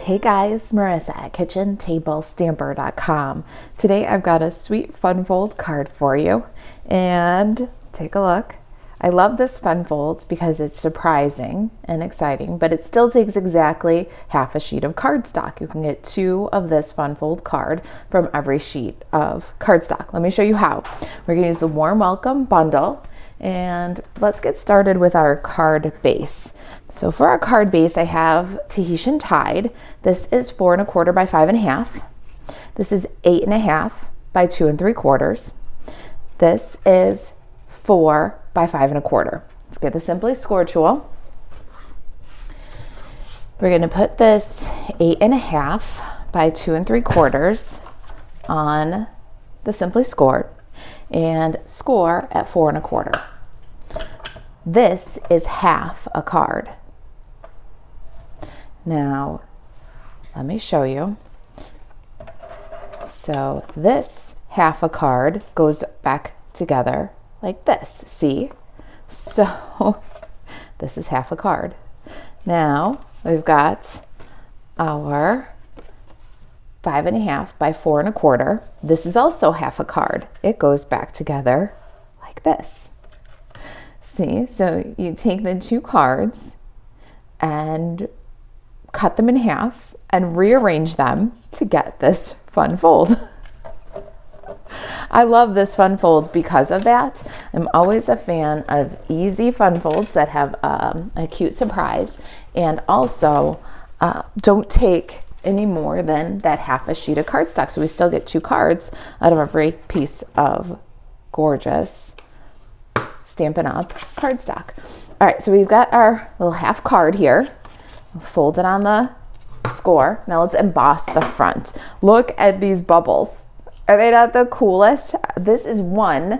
Hey guys, Marissa at kitchentablestamper.com. Today I've got a sweet fun fold card for you, and take a look. I love this fun fold because it's surprising and exciting, but it still takes exactly half a sheet of cardstock. You can get 2 of this fun fold card from every sheet of cardstock. Let me show you how. We're going to use the Warm Welcome bundle. And let's get started with our card base. So for our card base, I have Tahitian Tide. This is 4 1/4 by 5 1/2. This is 8 1/2 by 2 3/4. This is 4 by 5 1/4. Let's get the Simply Score tool. We're going to put this 8 1/2 by 2 3/4 on the Simply Score and score at 4 1/4. This is half a card. Now, let me show you. So this half a card goes back together like this, see? So this is half a card. Now we've got our 5 1/2 by 4 1/4. This is also half a card. It goes back together like this. See, so you take the 2 cards and cut them in half and rearrange them to get this fun fold. I love this fun fold because of that. I'm always a fan of easy fun folds that have a cute surprise, and also don't take any more than that half a sheet of cardstock. So we still get 2 cards out of every piece of gorgeous Stampin' Up cardstock. All right, so we've got our little half card here. We'll fold it on the score. Now let's emboss the front. Look at these bubbles. Are they not the coolest? This is one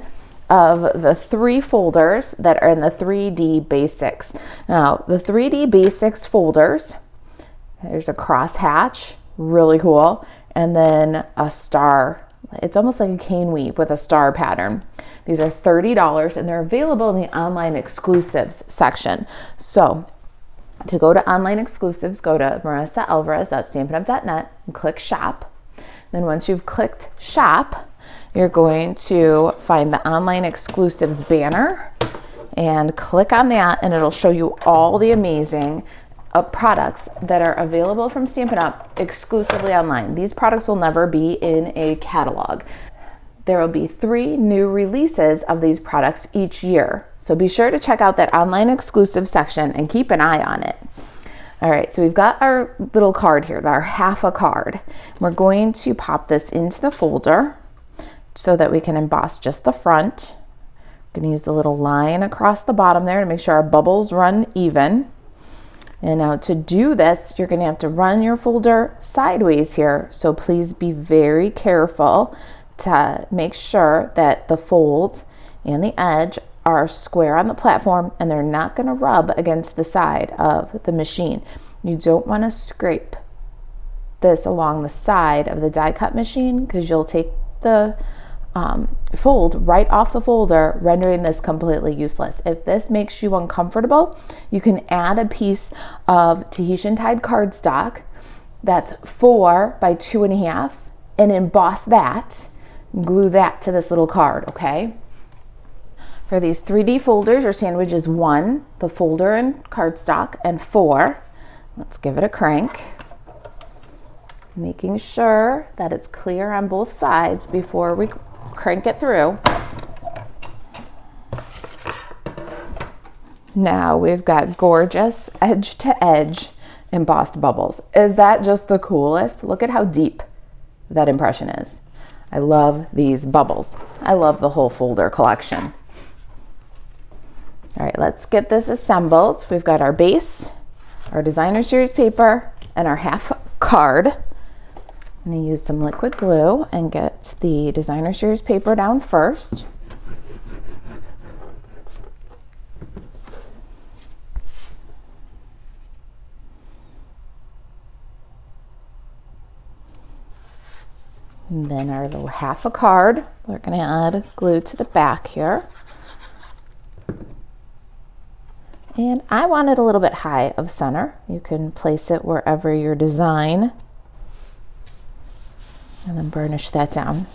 of the 3 folders that are in the 3D Basics. Now, the 3D Basics folders, there's a cross hatch, really cool, and then a star. It's almost like a cane weave with a star pattern. These are $30 and they're available in the online exclusives section. So to go to online exclusives, go to marisaalvarez.stampinup.net and click shop. Then once you've clicked shop, you're going to find the online exclusives banner and click on that, and it'll show you all the amazing products that are available from Stampin' Up exclusively online. These products will never be in a catalog. There will be 3 new releases of these products each year. So be sure to check out that online exclusive section and keep an eye on it. All right, so we've got our little card here, our half a card. We're going to pop this into the folder so that we can emboss just the front. I'm going to use the little line across the bottom there to make sure our bubbles run even. And now to do this, you're going to have to run your folder sideways here. So please be very careful to make sure that the fold and the edge are square on the platform and they're not going to rub against the side of the machine. You don't want to scrape this along the side of the die cut machine because you'll take the fold right off the folder, rendering this completely useless. If this makes you uncomfortable, you can add a piece of Tahitian Tide cardstock that's 4 by 2 1/2 and emboss that, glue that to this little card, okay? For these 3D folders, your sandwich is 1, the folder and cardstock, and 4. Let's give it a crank, making sure that it's clear on both sides before we crank it through. Now we've got gorgeous edge to edge embossed bubbles. Is that just the coolest? Look at how deep that impression is. I love these bubbles. I love the whole folder collection. All right, let's get this assembled. We've got our base, our designer series paper, and our half card. I'm going to use some liquid glue and get the designer series paper down first. And then our little half a card, we're going to add glue to the back here. And I want it a little bit high of center. You can place it wherever your design, and then burnish that down.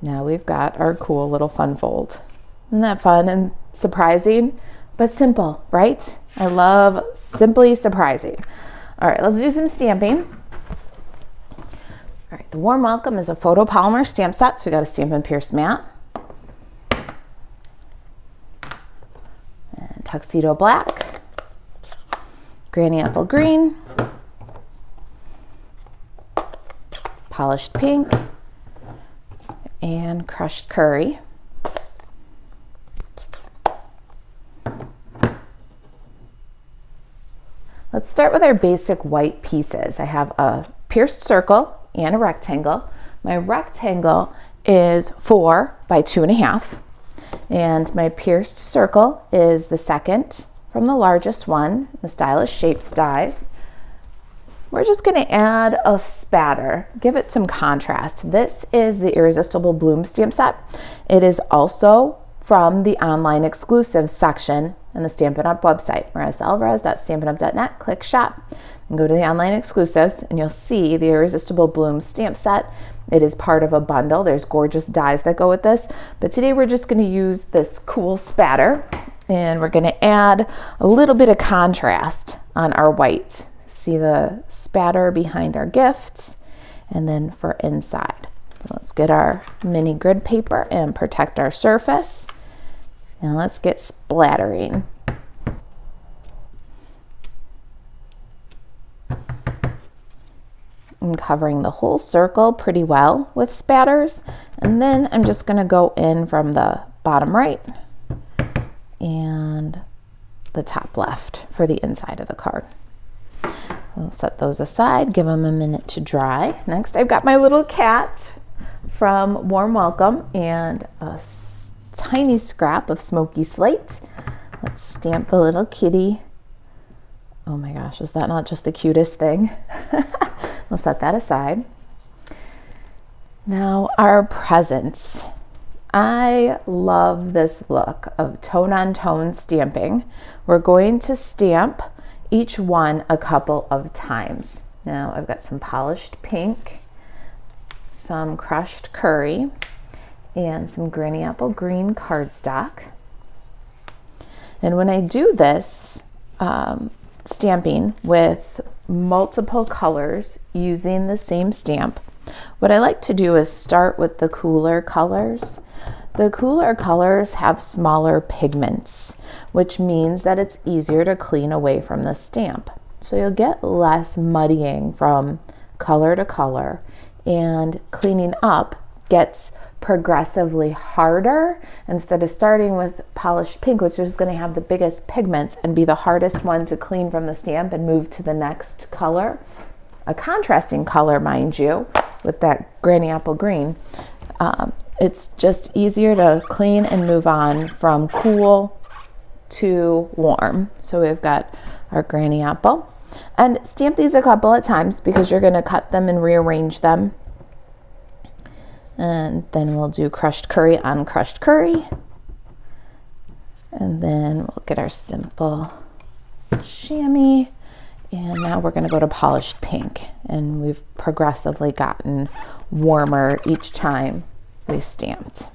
Now we've got our cool little fun fold. Isn't that fun and surprising, but simple, right? I love simply surprising. All right, let's do some stamping. All right, the warm welcome is a photopolymer stamp set, so we got a Stampin' Pierce mat. And tuxedo black, granny apple green, polished pink, and crushed curry. Let's start with our basic white pieces. I have a pierced circle and a rectangle. My rectangle is 4 by 2.5, and my pierced circle is the second from the largest one, the Stylish Shapes dies. We're just going to add a spatter, give it some contrast. This is the Irresistible Bloom stamp set. It is also from the online exclusive section in the Stampin' Up website, marisalvarez.stampinup.net. Click shop and go to the online exclusives, and you'll see the Irresistible Bloom stamp set. It is part of a bundle. There's gorgeous dies that go with this, but today we're just going to use this cool spatter, and we're going to add a little bit of contrast on our white. See the spatter behind our gifts, and then for inside. So let's get our mini grid paper and protect our surface. And let's get splattering. I'm covering the whole circle pretty well with spatters, and then I'm just going to go in from the bottom right and the top left for the inside of the card. We'll set those aside, give them a minute to dry. Next, I've got my little cat from Warm Welcome and a tiny scrap of smoky slate. Let's stamp the little kitty. Oh my gosh, is that not just the cutest thing? We'll set that aside. Now our presents. I love this look of tone-on-tone stamping. We're going to stamp each one a couple of times. Now I've got some polished pink, some crushed curry, and some granny apple green cardstock. And when I do this stamping with multiple colors using the same stamp, what I like to do is start with the cooler colors. The cooler colors have smaller pigments, which means that it's easier to clean away from the stamp. So you'll get less muddying from color to color, and cleaning up gets progressively harder. Instead of starting with polished pink, which is going to have the biggest pigments and be the hardest one to clean from the stamp and move to the next color, a contrasting color, mind you, with that granny apple green, it's just easier to clean and move on from cool to warm. So we've got our granny apple, and stamp these a couple of times because you're going to cut them and rearrange them. And then we'll do crushed curry on crushed curry. And then we'll get our simple chamois. And now we're going to go to polished pink. And we've progressively gotten warmer each time we stamped.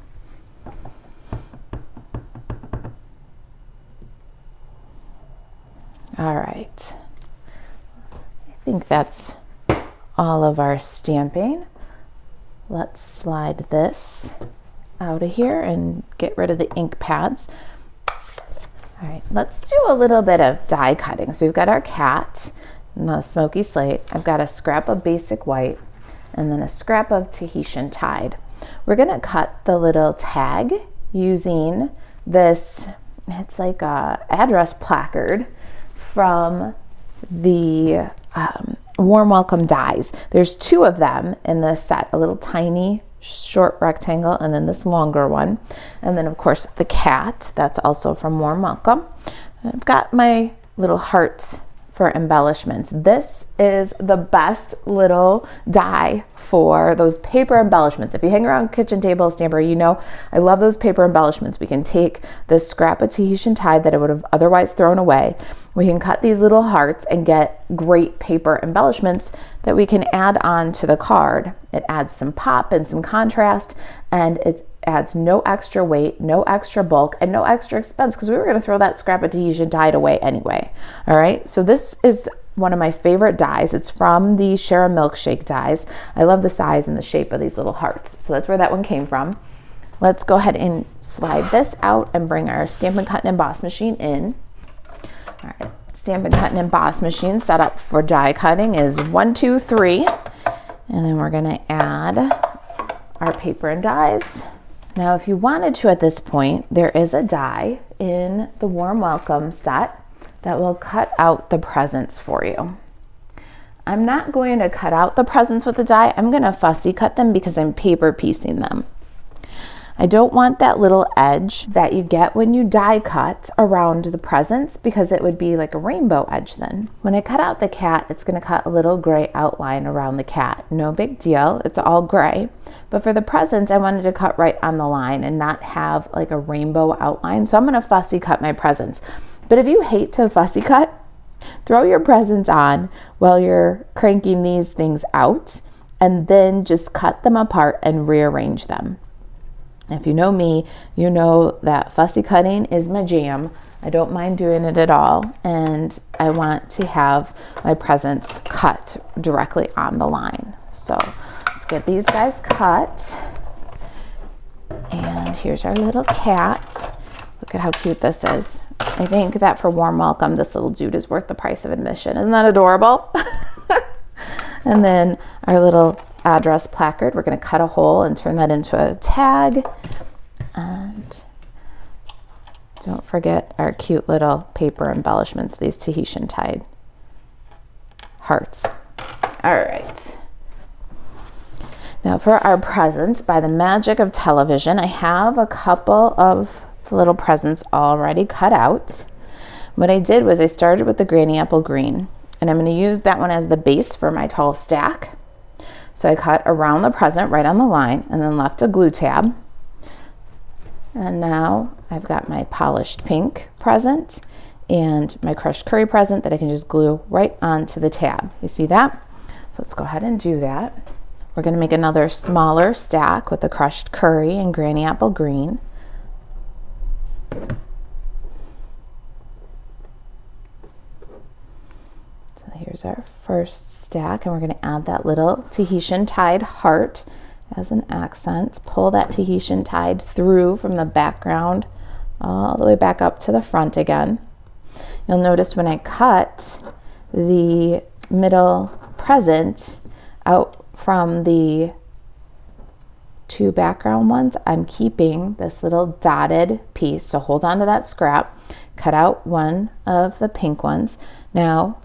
All right. I think that's all of our stamping. Let's slide this out of here and get rid of the ink pads. All right, let's do a little bit of die cutting. So we've got our cat and the smoky slate. I've got a scrap of basic white and then a scrap of Tahitian tide. We're gonna cut the little tag using this, it's like a address placard from the Warm Welcome dies. There's 2 of them in this set, a little tiny short rectangle and then this longer one. And then of course the cat, that's also from Warm Welcome. I've got my little heart for embellishments. This is the best little die for those paper embellishments. If you hang around kitchen table stamper, you know I love those paper embellishments. We can take this scrap of Tahitian tide that I would have otherwise thrown away. We can cut these little hearts and get great paper embellishments that we can add on to the card. It adds some pop and some contrast, and it adds no extra weight, no extra bulk, and no extra expense, because we were going to throw that scrap of Tahitian tide away anyway. All right, so this is one of my favorite dies. It's from the Share a Milkshake dies. I love the size and the shape of these little hearts. So that's where that one came from. Let's go ahead and slide this out and bring our Stampin' Cut and Emboss machine in. All right, Stampin' Cut and Emboss machine set up for die cutting is 1, 2, 3. And then we're going to add our paper and dies. Now, if you wanted to at this point, there is a die in the Warm Welcome set that will cut out the presents for you. I'm not going to cut out the presents with the die. I'm going to fussy cut them because I'm paper piecing them. I don't want that little edge that you get when you die cut around the presents, because it would be like a rainbow edge then. When I cut out the cat, it's going to cut a little gray outline around the cat. No big deal, it's all gray. But for the presents, I wanted to cut right on the line and not have like a rainbow outline. So I'm going to fussy cut my presents. But if you hate to fussy cut, throw your presents on while you're cranking these things out, and then just cut them apart and rearrange them. If you know me, you know that fussy cutting is my jam. I don't mind doing it at all, and I want to have my presents cut directly on the line. So let's get these guys cut. And here's our little cat. Look at how cute this is. I think that for Warm Welcome, this little dude is worth the price of admission. Isn't that adorable? And then our little address placard, we're going to cut a hole and turn that into a tag. And don't forget our cute little paper embellishments, these Tahitian tide hearts. All right. Now for our presents, by the magic of television, I have a couple of the little presents already cut out. What I did was I started with the Granny Apple Green, and I'm going to use that one as the base for my tall stack. So I cut around the present right on the line and then left a glue tab. And now I've got my polished pink present and my crushed curry present that I can just glue right onto the tab. You see that? So let's go ahead and do that. We're going to make another smaller stack with the crushed curry and Granny Apple Green. So here's our first stack, and we're going to add that little Tahitian tide heart as an accent. Pull that Tahitian tide through from the background all the way back up to the front again. You'll notice when I cut the middle present out from the two background ones, I'm keeping this little dotted piece. So hold on to that scrap, cut out one of the pink ones. Now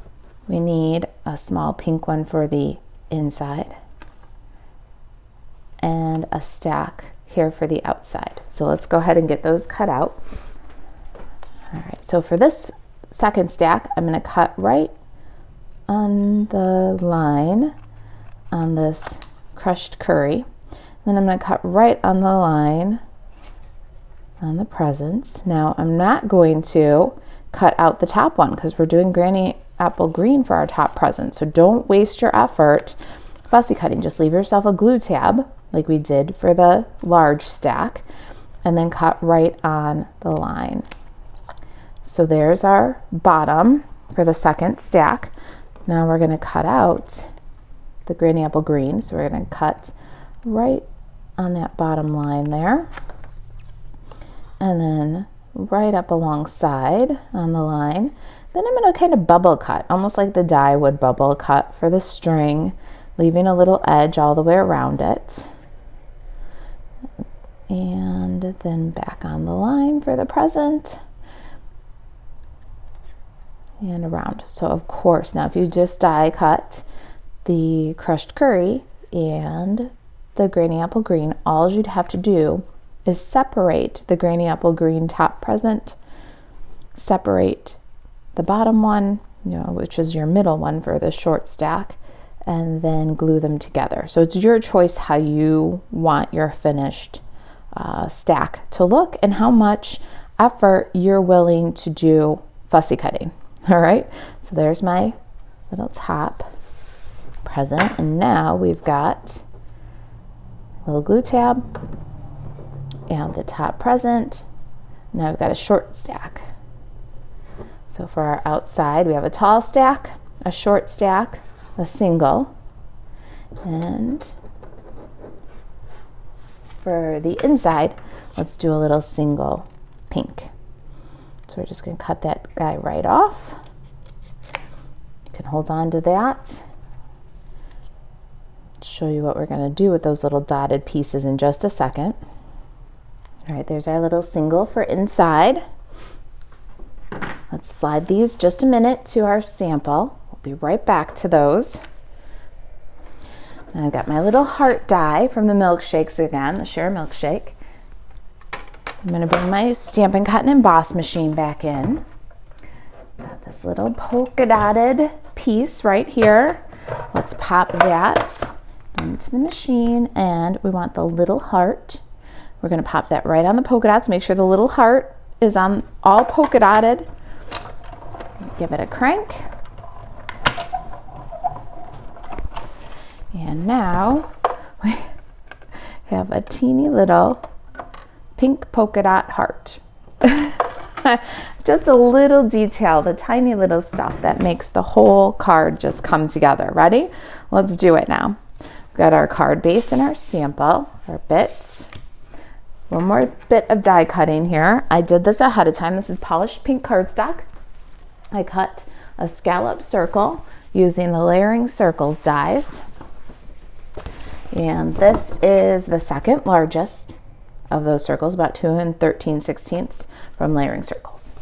we need a small pink one for the inside and a stack here for the outside. So let's go ahead and get those cut out. All right, so for this second stack, I'm going to cut right on the line on this crushed curry. Then I'm going to cut right on the line on the presents. Now I'm not going to cut out the top one because we're doing Granny Apple Green for our top present. So don't waste your effort fussy cutting. Just leave yourself a glue tab like we did for the large stack, and then cut right on the line. So there's our bottom for the second stack. Now we're going to cut out the Granny Apple Green. So we're going to cut right on that bottom line there, and then right up alongside on the line. Then I'm going to kind of bubble cut, almost like the die would bubble cut for the string, leaving a little edge all the way around it. And then back on the line for the present and around. So of course, now if you just die cut the crushed curry and the Granny Apple Green, all you'd have to do is separate the Granny Apple Green top present, separate the bottom one, which is your middle one for the short stack, and then glue them together. So it's your choice how you want your finished stack to look and how much effort you're willing to do fussy cutting. All right, so there's my little top present, and now we've got a little glue tab and the top present. Now we've got a short stack. So for our outside, we have a tall stack, a short stack, a single, and for the inside, let's do a little single pink. So we're just going to cut that guy right off. You can hold on to that. Show you what we're going to do with those little dotted pieces in just a second. All right, there's our little single for inside. Let's slide these just a minute to our sample. We'll be right back to those. And I've got my little heart die from the milkshakes again, the Share Milkshake. I'm going to bring my Stampin' Cut and Emboss machine back in. Got this little polka dotted piece right here. Let's pop that into the machine, and we want the little heart. We're going to pop that right on the polka dots. Make sure the little heart is on all polka dotted. Give it a crank. And now we have a teeny little pink polka dot heart. Just a little detail, the tiny little stuff that makes the whole card just come together. Ready? Let's do it now. We've got our card base and our sample, our bits. One more bit of die cutting here. I did this ahead of time. This is polished pink cardstock. I cut a scallop circle using the layering circles dies. And this is the second largest of those circles, about 2 13/16 from layering circles.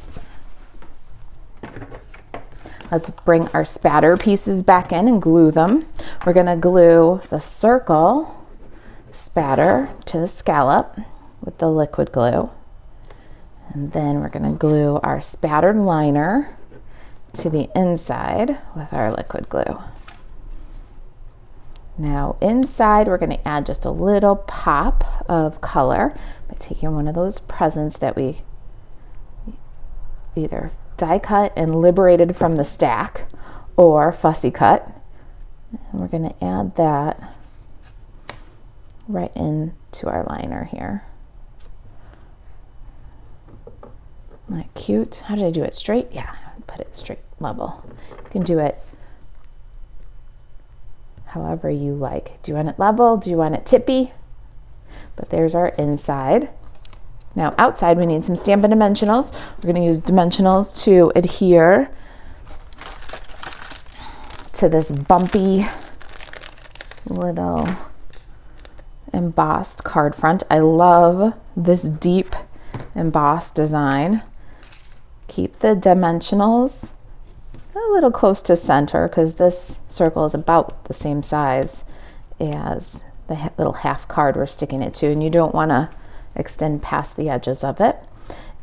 Let's bring our spatter pieces back in and glue them. We're going to glue the circle spatter to the scallop with the liquid glue. And then we're going to glue our spattered liner to the inside with our liquid glue. Now inside, we're going to add just a little pop of color by taking one of those presents that we either die cut and liberated from the stack or fussy cut. And we're going to add that right into our liner here. Isn't that cute? How did I do it? Straight? Yeah, put it straight level. You can do it however you like. Do you want it level? Do you want it tippy? But there's our inside. Now outside we need some Stampin' Dimensionals. We're going to use dimensionals to adhere to this bumpy little embossed card front. I love this deep embossed design. Keep the dimensionals a little close to center because this circle is about the same size as the little half card we're sticking it to, and you don't want to extend past the edges of it.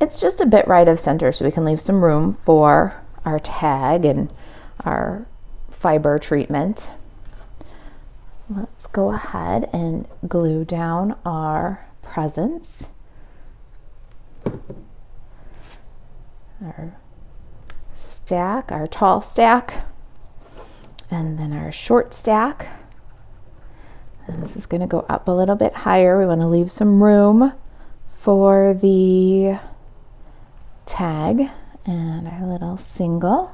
It's just a bit right of center so we can leave some room for our tag and our fiber treatment. Let's go ahead and glue down our presents. Our stack, our tall stack, and then our short stack. And this is going to go up a little bit higher. We want to leave some room for the tag and our little single.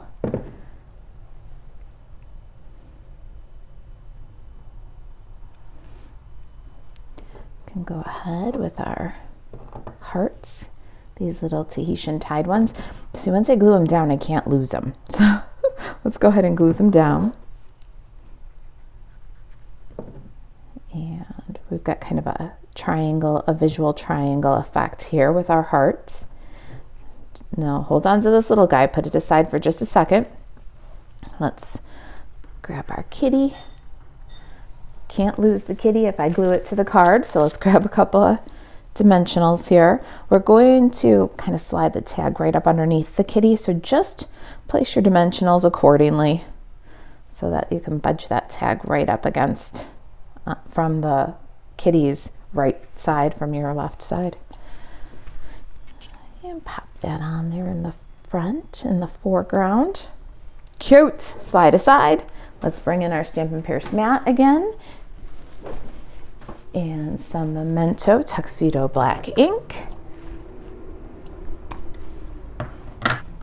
Can go ahead with our hearts, these little Tahitian tied ones. See, once I glue them down, I can't lose them. So let's go ahead and glue them down. And we've got kind of a triangle, a visual triangle effect here with our hearts. Now hold on to this little guy, put it aside for just a second. Let's grab our kitty. Can't lose the kitty if I glue it to the card, so let's grab a couple of dimensionals here. We're going to kind of slide the tag right up underneath the kitty, so just place your dimensionals accordingly so that you can budge that tag right up against from the kitty's right side from your left side. And pop that on there in the front, in the foreground. Cute! Slide aside. Let's bring in our Stampin' Pierce mat again. And some Memento Tuxedo Black ink.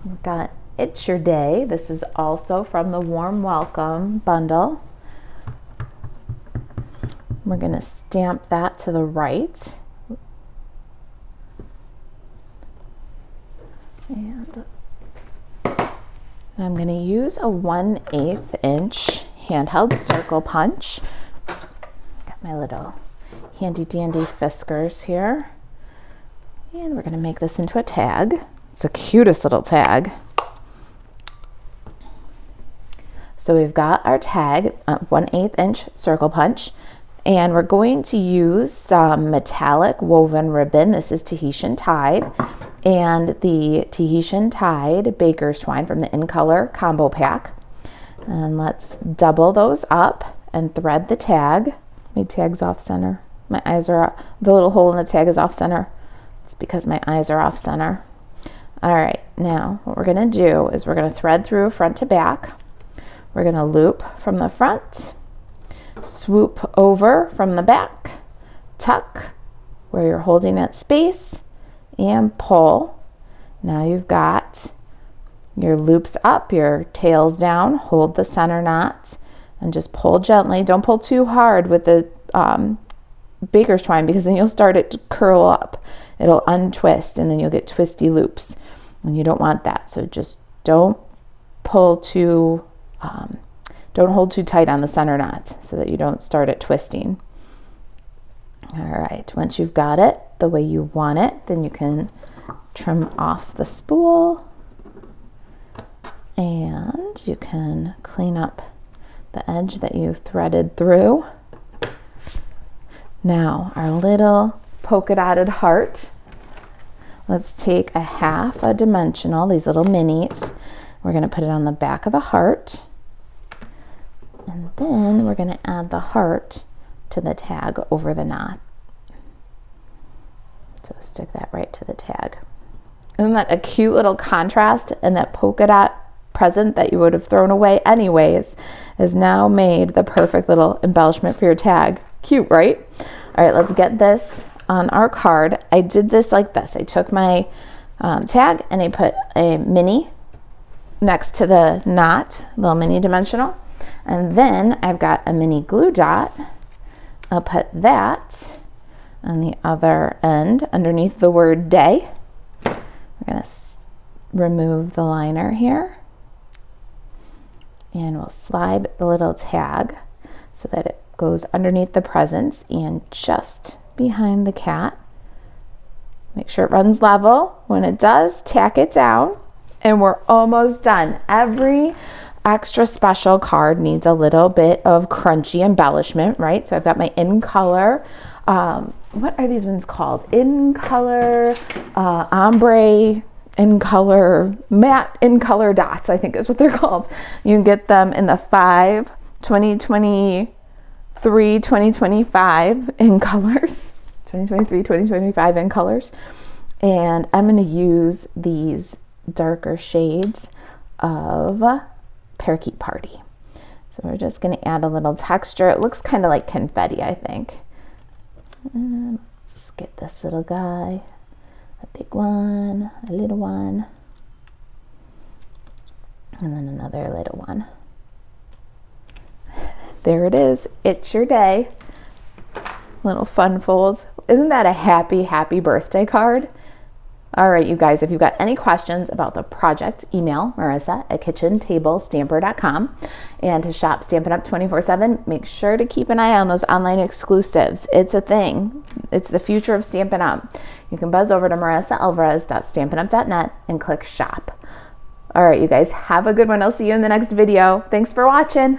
We've got It's Your Day. This is also from the Warm Welcome bundle. We're going to stamp that to the right. And I'm going to use a 1/8 inch handheld circle punch. Got my little handy dandy Fiskars here. And we're going to make this into a tag. It's the cutest little tag. So we've got our tag, 1/8 inch circle punch, and we're going to use some metallic woven ribbon. This is Tahitian Tide, and the Tahitian Tide Baker's Twine from the In Color combo pack. And let's double those up and thread the tag. My tag's off center. My eyes are up. The little hole in the tag is off center. It's because my eyes are off center. All right, now what we're gonna do is we're gonna thread through front to back. We're gonna loop from the front, swoop over from the back, tuck where you're holding that space, and pull. Now you've got your loops up, your tails down, hold the center knot, and just pull gently. Don't pull too hard with the Baker's Twine, because then you'll start it to curl up. It'll untwist and then you'll get twisty loops, and you don't want that. So just don't pull too don't hold too tight on the center knot so that you don't start it twisting. All right, once you've got it the way you want it, then you can trim off the spool and you can clean up the edge that you threaded through. Now our little polka dotted heart. Let's take a half a dimensional, these little minis. We're going to put it on the back of the heart. And then we're going to add the heart to the tag over the knot. So stick that right to the tag. Isn't that a cute little contrast? And that polka dot present that you would have thrown away anyways is now made the perfect little embellishment for your tag. Cute, right? All right, let's get this on our card. I did this like this. I took my tag and I put a mini next to the knot, little mini dimensional. And then I've got a mini glue dot. I'll put that on the other end underneath the word day. We're going to remove the liner here. And we'll slide the little tag so that it goes underneath the presents and just behind the cat. Make sure it runs level. When it does, tack it down. And we're almost done. Every extra special card needs a little bit of crunchy embellishment, right? So I've got my In Color, what are these ones called? In Color, ombre, In Color, matte In Color dots, I think is what they're called. You can get them in the 5, 2023, 2025 in colors. 2023, 2025 in colors. And I'm going to use these darker shades of Parakeet Party. So we're just going to add a little texture. It looks kind of like confetti, I think. And let's get this little guy. A big one, a little one, and then another little one. There it is. It's your day. Little fun folds. Isn't that a happy, happy birthday card? All right, you guys, if you've got any questions about the project, email marisa@kitchentablestamper.com. And to shop Stampin' Up 24/7, make sure to keep an eye on those online exclusives. It's a thing. It's the future of Stampin' Up. You can buzz over to marisaalvarez.stampinup.net and click shop. All right, you guys, have a good one. I'll see you in the next video. Thanks for watching.